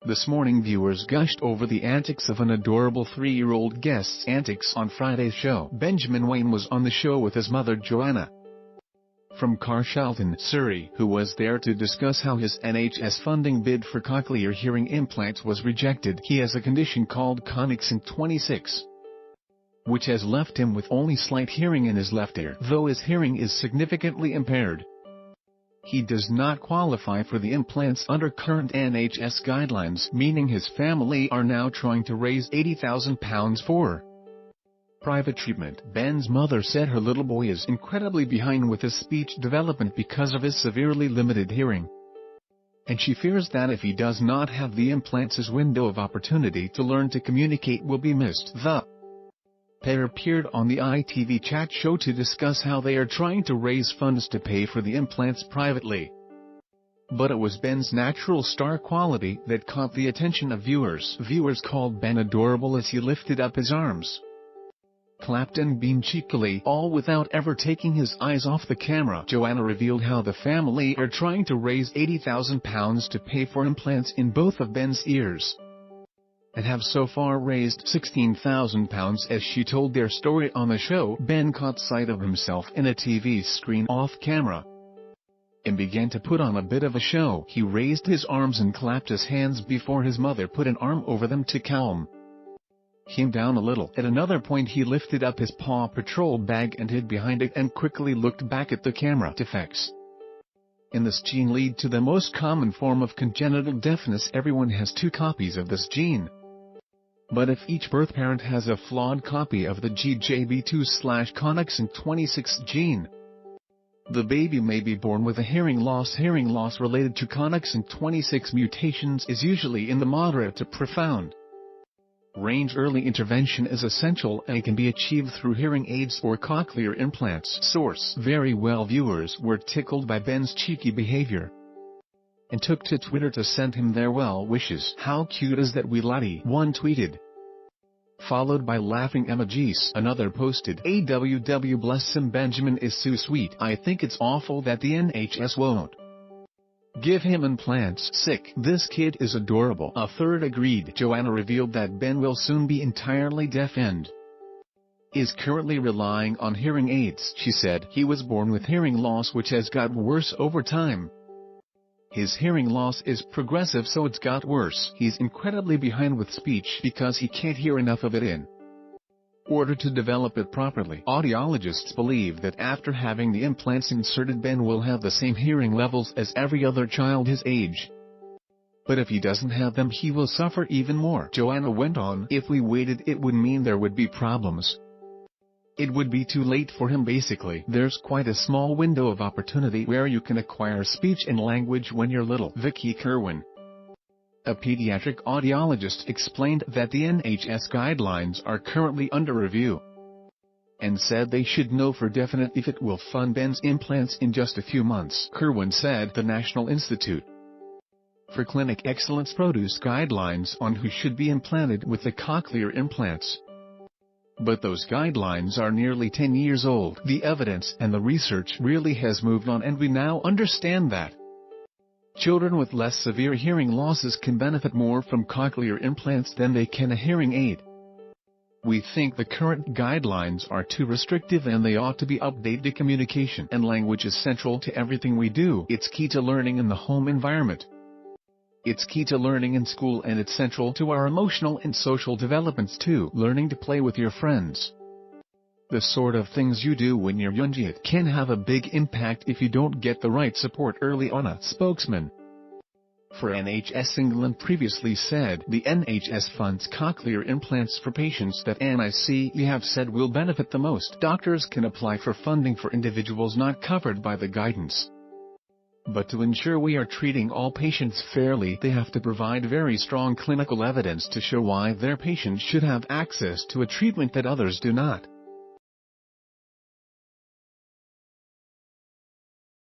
This morning viewers gushed over the antics of an adorable 3-year-old guest's antics on Friday's show. Benjamin Wayne was on the show with his mother Joanna from Carshalton, Surrey, who was there to discuss how his NHS funding bid for cochlear hearing implants was rejected. He has a condition called cochlear 26, which has left him with only slight hearing in his left ear, though his hearing is significantly impaired. He does not qualify for the implants under current NHS guidelines, meaning his family are now trying to raise £80,000 for private treatment. Ben's mother said her little boy is incredibly behind with his speech development because of his severely limited hearing, and she fears that if he does not have the implants, his window of opportunity to learn to communicate will be missed. The pair appeared on the ITV chat show to discuss how they are trying to raise funds to pay for the implants privately. But it was Ben's natural star quality that caught the attention of viewers. Viewers called Ben adorable as he lifted up his arms, clapped and beamed cheekily, all without ever taking his eyes off the camera. Joanna revealed how the family are trying to raise £80,000 to pay for implants in both of Ben's ears, and have so far raised £16,000. As she told their story on the show, Ben caught sight of himself in a TV screen off camera and began to put on a bit of a show. He raised his arms and clapped his hands before his mother put an arm over them to calm him down a little. At another point he lifted up his Paw Patrol bag and hid behind it and quickly looked back at the camera. Defects in this gene lead to the most common form of congenital deafness. Everyone has 2 copies of this gene, but if each birth parent has a flawed copy of the GJB2/cochlear 26 gene, the baby may be born with a hearing loss. Hearing loss related to cochlear 26 mutations is usually in the moderate to profound range. Early intervention is essential and can be achieved through hearing aids or cochlear implants. Source: very well. Viewers were tickled by Ben's cheeky behavior and took to Twitter to send him their well wishes. "How cute is that wee laddie?" one tweeted, followed by laughing emojis. Another posted, "AWW bless him, Benjamin is so sweet. I think it's awful that the NHS won't give him implants. Sick. This kid is adorable." A third agreed. Joanna revealed that Ben will soon be entirely deaf and is currently relying on hearing aids. She said, "He was born with hearing loss which has got worse over time. His hearing loss is progressive, so it's got worse. He's incredibly behind with speech because he can't hear enough of it in order to develop it properly." Audiologists believe that after having the implants inserted, Ben will have the same hearing levels as every other child his age, but if he doesn't have them he will suffer even more. Joanna went on, "If we waited it would mean there would be problems. It would be too late for him. Basically, there's quite a small window of opportunity where you can acquire speech and language when you're little." Vicky Kerwin, a pediatric audiologist, explained that the NHS guidelines are currently under review and said they should know for definite if it will fund Ben's implants in just a few months. Kerwin said the National Institute for Clinic Excellence produced guidelines on who should be implanted with the cochlear implants, but those guidelines are nearly 10 years old. The evidence and the research really has moved on, and we now understand that children with less severe hearing losses can benefit more from cochlear implants than they can a hearing aid. We think the current guidelines are too restrictive and they ought to be updated. Communication and language is central to everything we do. It's key to learning in the home environment. It's key to learning in school, and it's central to our emotional and social developments too. Learning to play with your friends, the sort of things you do when you're young. It can have a big impact if you don't get the right support early on. A spokesman for NHS England previously said the NHS funds cochlear implants for patients that NICE have said will benefit the most. Doctors can apply for funding for individuals not covered by the guidance, but to ensure we are treating all patients fairly, they have to provide very strong clinical evidence to show why their patients should have access to a treatment that others do not.